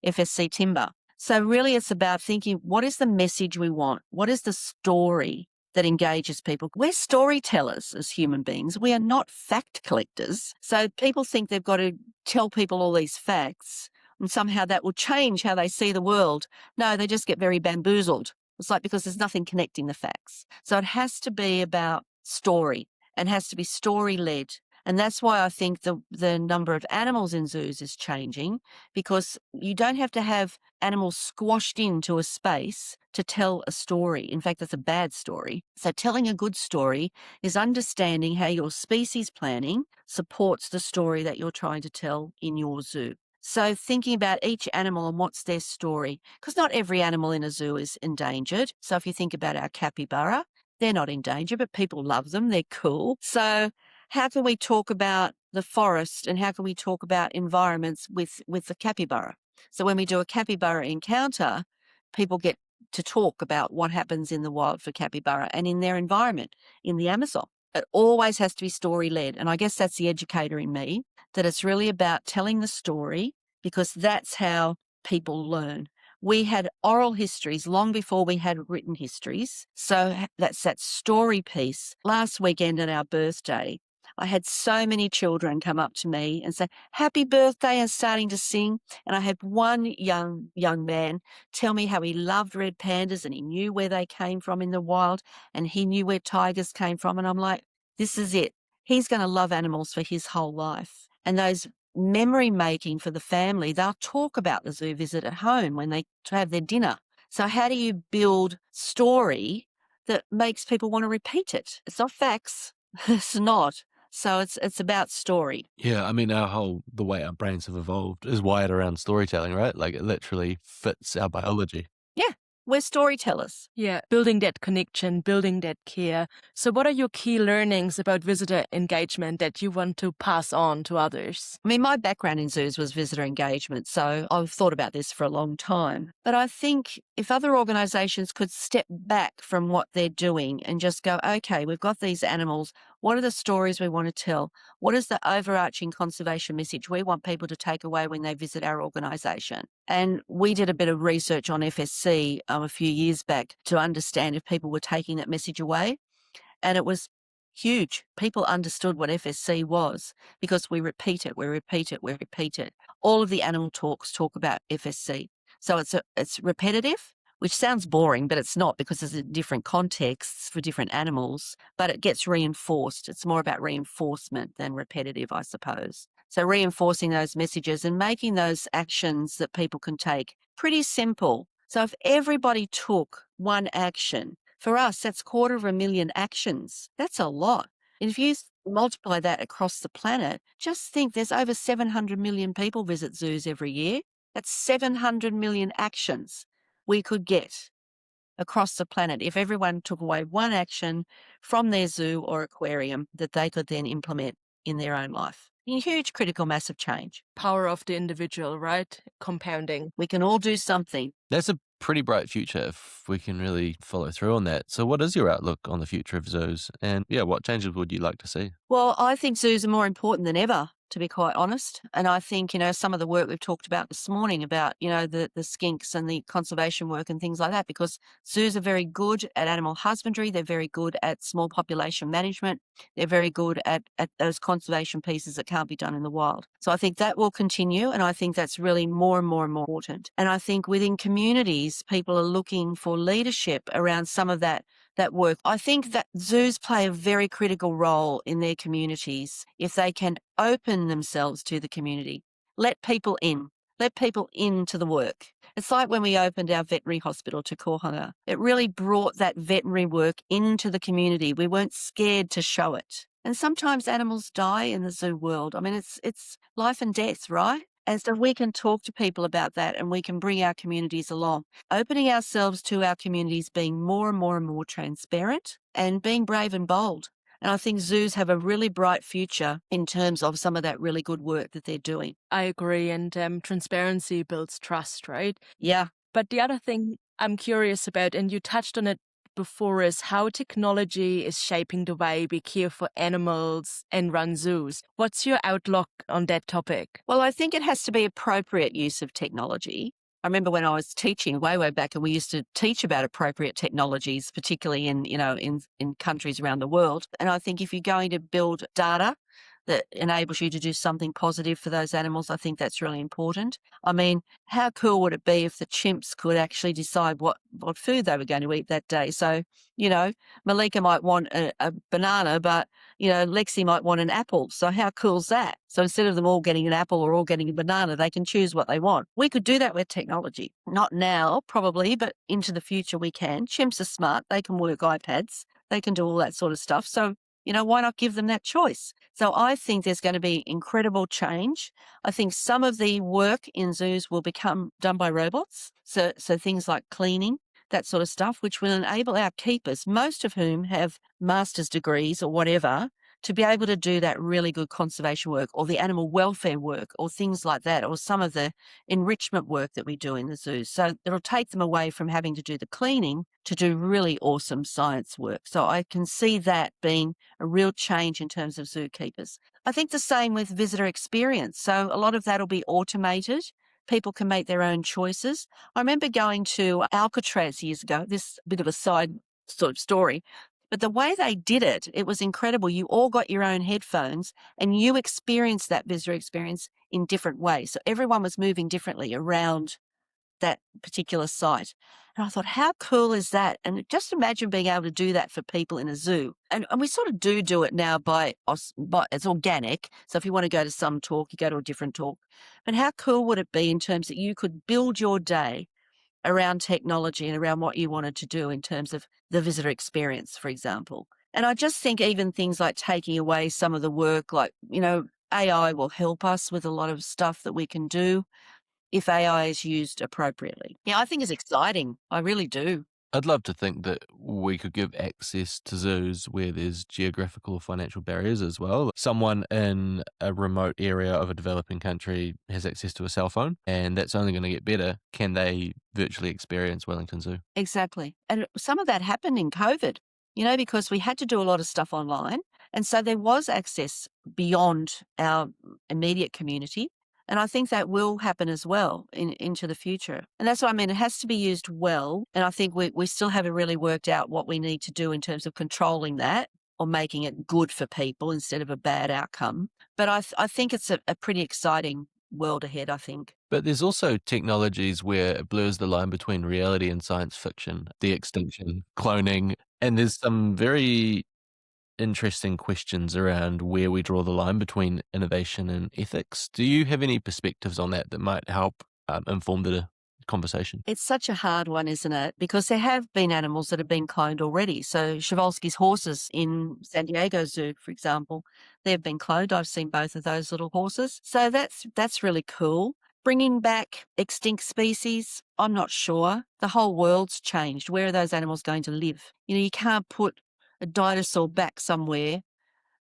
FSC timber. So really it's about thinking, what is the message we want? What is the story that engages people? We're storytellers as human beings. We are not fact collectors. So people think they've got to tell people all these facts and somehow that will change how they see the world. No, they just get very bamboozled. It's like because there's nothing connecting the facts. So it has to be about story and has to be story-led. And that's why I think the number of animals in zoos is changing, because you don't have to have animals squashed into a space to tell a story. In fact, that's a bad story. So telling a good story is understanding how your species planning supports the story that you're trying to tell in your zoo. So thinking about each animal and what's their story, because not every animal in a zoo is endangered. So if you think about our capybara, they're not in danger, but people love them. They're cool. So how can we talk about the forest and how can we talk about environments with the capybara? So when we do a capybara encounter, people get to talk about what happens in the wild for capybara and in their environment in the Amazon. It always has to be story-led. And I guess that's the educator in me, that it's really about telling the story because that's how people learn. We had oral histories long before we had written histories. So that's that story piece. Last weekend on our birthday, I had so many children come up to me and say, "Happy birthday," and starting to sing. And I had one young man tell me how he loved red pandas and he knew where they came from in the wild and he knew where tigers came from. And I'm like, this is it. He's going to love animals for his whole life. And those memory making for the family, they'll talk about the zoo visit at home when they have their dinner. So how do you build story that makes people want to repeat it? It's not facts. It's not. So it's about story. Yeah, I mean, the way our brains have evolved is wired around storytelling, right? Like it literally fits our biology. Yeah, we're storytellers. Yeah, building that connection, building that care. So what are your key learnings about visitor engagement that you want to pass on to others? I mean, my background in zoos was visitor engagement, so I've thought about this for a long time. But I think if other organisations could step back from what they're doing and just go, okay, we've got these animals, what are the stories we want to tell? What is the overarching conservation message we want people to take away when they visit our organisation? And we did a bit of research on FSC a few years back to understand if people were taking that message away. And it was huge. People understood what FSC was because we repeat it, we repeat it, we repeat it. All of the animal talks talk about FSC. So it's repetitive, which sounds boring, but it's not because there's different contexts for different animals, but it gets reinforced. It's more about reinforcement than repetitive, I suppose. So reinforcing those messages and making those actions that people can take pretty simple. So if everybody took one action, for us, that's 250,000 actions. That's a lot. And if you multiply that across the planet, just think there's over 700 million people visit zoos every year. That's 700 million actions we could get across the planet if everyone took away one action from their zoo or aquarium that they could then implement in their own life. A huge critical mass of change. Power of the individual, right? Compounding. We can all do something. That's a pretty bright future if we can really follow through on that. So what is your outlook on the future of zoos? And yeah, what changes would you like to see? Well, I think zoos are more important than ever, to be quite honest. And I think, some of the work we've talked about this morning about, the skinks and the conservation work and things like that, because zoos are very good at animal husbandry. They're very good at small population management. They're very good at those conservation pieces that can't be done in the wild. So I think that will continue. And I think that's really more and more and more important. And I think within communities, people are looking for leadership around some of that work. I think that zoos play a very critical role in their communities if they can open themselves to the community. Let people in. Let people into the work. It's like when we opened our veterinary hospital to Kohanga. It really brought that veterinary work into the community. We weren't scared to show it. And sometimes animals die in the zoo world. I mean, it's life and death, right? And so we can talk to people about that and we can bring our communities along, opening ourselves to our communities, being more and more and more transparent and being brave and bold. And I think zoos have a really bright future in terms of some of that really good work that they're doing. I agree. And transparency builds trust, right? Yeah. But the other thing I'm curious about, and you touched on it before, is how technology is shaping the way we care for animals and run zoos. What's your outlook on that topic? Well, I think it has to be appropriate use of technology. I remember when I was teaching way back, and we used to teach about appropriate technologies, particularly in countries around the world. And I think if you're going to build data that enables you to do something positive for those animals, I think that's really important. I mean, how cool would it be if the chimps could actually decide what food they were going to eat that day? So, Malika might want a banana, but, Lexi might want an apple. So how cool's that? So instead of them all getting an apple or all getting a banana, they can choose what they want. We could do that with technology. Not now, probably, but into the future we can. Chimps are smart. They can work iPads. They can do all that sort of stuff. So, why not give them that choice? So I think there's going to be incredible change. I think some of the work in zoos will become done by robots. So things like cleaning, that sort of stuff, which will enable our keepers, most of whom have master's degrees or whatever, to be able to do that really good conservation work or the animal welfare work or things like that, or some of the enrichment work that we do in the zoos. So it'll take them away from having to do the cleaning to do really awesome science work. So I can see that being a real change in terms of zookeepers. I think the same with visitor experience. So a lot of that will be automated. People can make their own choices. I remember going to Alcatraz years ago, this bit of a side sort of story. But the way they did it, it was incredible. You all got your own headphones and you experienced that visitor experience in different ways. So everyone was moving differently around that particular site. And I thought, how cool is that? And just imagine being able to do that for people in a zoo. And we sort of do it now by it's organic. So if you want to go to some talk, you go to a different talk. But how cool would it be in terms that you could build your day around technology and around what you wanted to do in terms of the visitor experience, for example? And I just think even things like taking away some of the work, like, AI will help us with a lot of stuff that we can do if AI is used appropriately. Yeah, I think it's exciting. I really do. I'd love to think that we could give access to zoos where there's geographical or financial barriers as well. Someone in a remote area of a developing country has access to a cell phone, and that's only going to get better. Can they virtually experience Wellington Zoo? Exactly. And some of that happened in COVID, because we had to do a lot of stuff online. And so there was access beyond our immediate community. And I think that will happen as well into the future. And that's what I mean. It has to be used well. And I think we still haven't really worked out what we need to do in terms of controlling that or making it good for people instead of a bad outcome. But I think it's a pretty exciting world ahead, I think. But there's also technologies where it blurs the line between reality and science fiction, de-extinction, cloning, and there's some very interesting questions around where we draw the line between innovation and ethics. Do you have any perspectives on that might help inform the conversation? It's such a hard one, isn't it? Because there have been animals that have been cloned already. So Przewalski's horses in San Diego Zoo, for example, they've been cloned. I've seen both of those little horses. So that's really cool. Bringing back extinct species, I'm not sure. The whole world's changed. Where are those animals going to live? You can't put a dinosaur back somewhere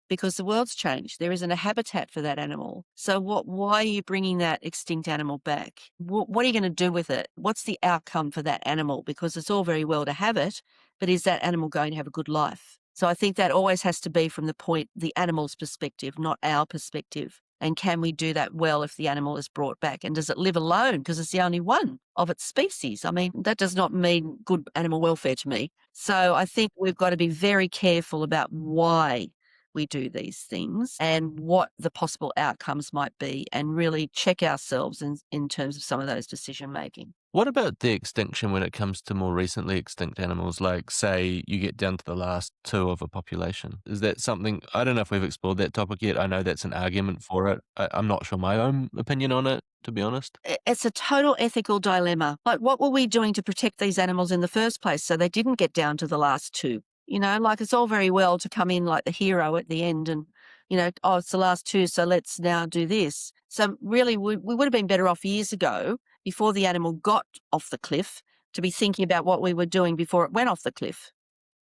because the world's changed. There isn't a habitat for that animal. So why are you bringing that extinct animal back? What are you going to do with it? What's the outcome for that animal? Because it's all very well to have it, but is that animal going to have a good life? So I think that always has to be from the animal's perspective, not our perspective. And can we do that well if the animal is brought back? And does it live alone because it's the only one of its species? I mean, that does not mean good animal welfare to me. So I think we've got to be very careful about why we do these things and what the possible outcomes might be, and really check ourselves in terms of some of those decision making. What about the extinction when it comes to more recently extinct animals, like, say, you get down to the last two of a population? Is that something, I don't know if we've explored that topic yet. I know that's an argument for it. I'm not sure my own opinion on it, to be honest. It's a total ethical dilemma. Like, what were we doing to protect these animals in the first place so they didn't get down to the last two? It's all very well to come in like the hero at the end and, it's the last two, so let's now do this. So really, we would have been better off years ago, before the animal got off the cliff, to be thinking about what we were doing before it went off the cliff,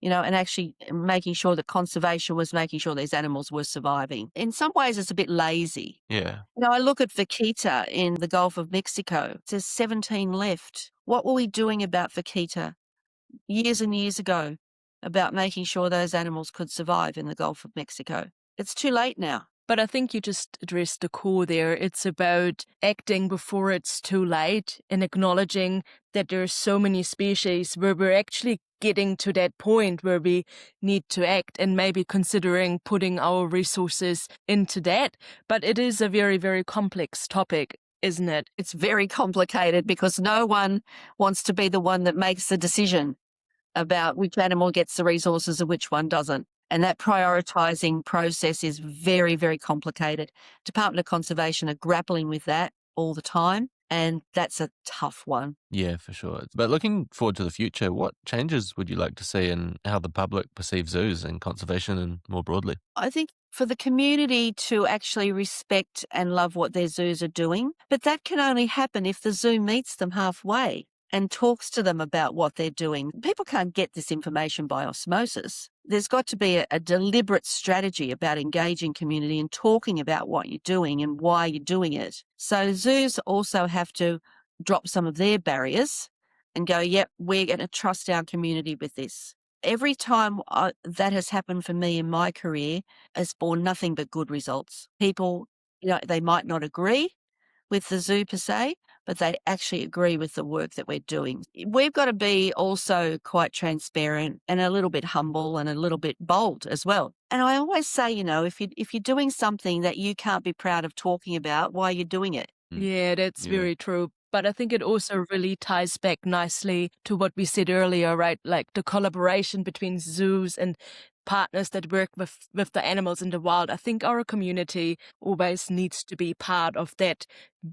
and actually making sure that conservation was making sure these animals were surviving. In some ways, it's a bit lazy. Yeah. I look at vaquita in the Gulf of Mexico. There's 17 left. What were we doing about vaquita years and years ago about making sure those animals could survive in the Gulf of Mexico? It's too late now. But I think you just addressed the core there. It's about acting before it's too late and acknowledging that there are so many species where we're actually getting to that point where we need to act, and maybe considering putting our resources into that. But it is a very, very complex topic, isn't it? It's very complicated because no one wants to be the one that makes the decision about which animal gets the resources and which one doesn't. And that prioritising process is very, very complicated. Department of Conservation are grappling with that all the time, and that's a tough one. Yeah, for sure. But looking forward to the future, what changes would you like to see in how the public perceives zoos and conservation and more broadly? I think for the community to actually respect and love what their zoos are doing, but that can only happen if the zoo meets them halfway and talks to them about what they're doing. People can't get this information by osmosis. There's got to be a deliberate strategy about engaging community and talking about what you're doing and why you're doing it. So zoos also have to drop some of their barriers and go, yep, we're going to trust our community with this. Every time that has happened for me in my career has borne nothing but good results. People, they might not agree with the zoo per se, but they actually agree with the work that we're doing. We've got to be also quite transparent and a little bit humble and a little bit bold as well. And I always say, if you're doing something that you can't be proud of talking about, why are you doing it? Yeah, that's very true. But I think it also really ties back nicely to what we said earlier, right? Like the collaboration between zoos and partners that work with the animals in the wild. I think our community always needs to be part of that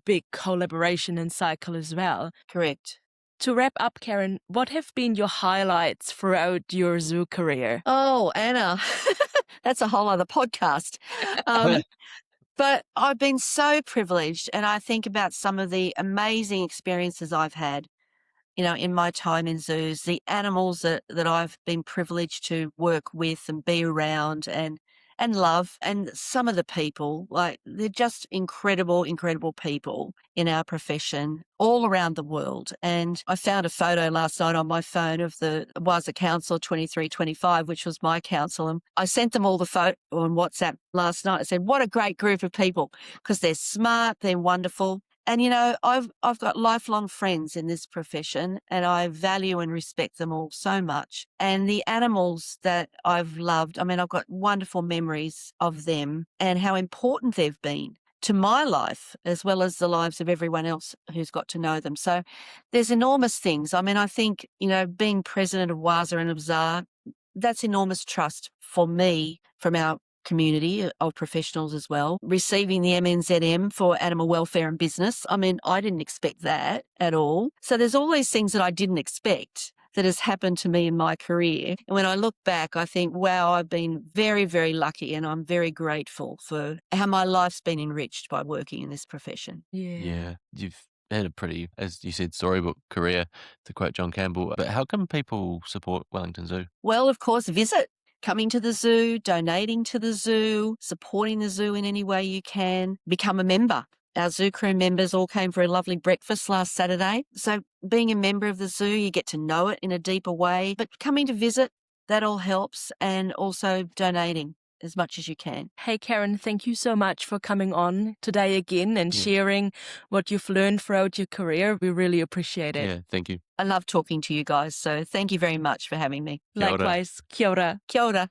big collaboration and cycle as well. Correct. To wrap up, Karen, what have been your highlights throughout your zoo career? Oh, Anna, that's a whole other podcast. But I've been so privileged, and I think about some of the amazing experiences I've had, in my time in zoos, the animals that I've been privileged to work with and be around and love, and some of the people, like they're just incredible, incredible people in our profession all around the world. And I found a photo last night on my phone of the Waza Council 2325, which was my council. And I sent them all the photo on WhatsApp last night. I said, what a great group of people, because they're smart, they're wonderful. And, I've got lifelong friends in this profession, and I value and respect them all so much. And the animals that I've loved, I've got wonderful memories of them and how important they've been to my life, as well as the lives of everyone else who's got to know them. So there's enormous things. I think, being president of WAZA and of ZAR, that's enormous trust for me from our community of professionals as well. Receiving the MNZM for animal welfare and business. I didn't expect that at all. So there's all these things that I didn't expect that has happened to me in my career. And when I look back, I think, wow, I've been very, very lucky, and I'm very grateful for how my life's been enriched by working in this profession. Yeah. You've had a pretty, as you said, storybook career, to quote John Campbell. But how can people support Wellington Zoo? Well, of course, visit. Coming to the zoo, donating to the zoo, supporting the zoo in any way you can, become a member. Our zoo crew members all came for a lovely breakfast last Saturday. So being a member of the zoo, you get to know it in a deeper way. But coming to visit, that all helps, and also donating as much as you can. Hey, Karen, thank you so much for coming on today again and sharing what you've learned throughout your career. We really appreciate it. Yeah, thank you. I love talking to you guys, so thank you very much for having me. Kia ora. Likewise, kia ora. Kia ora.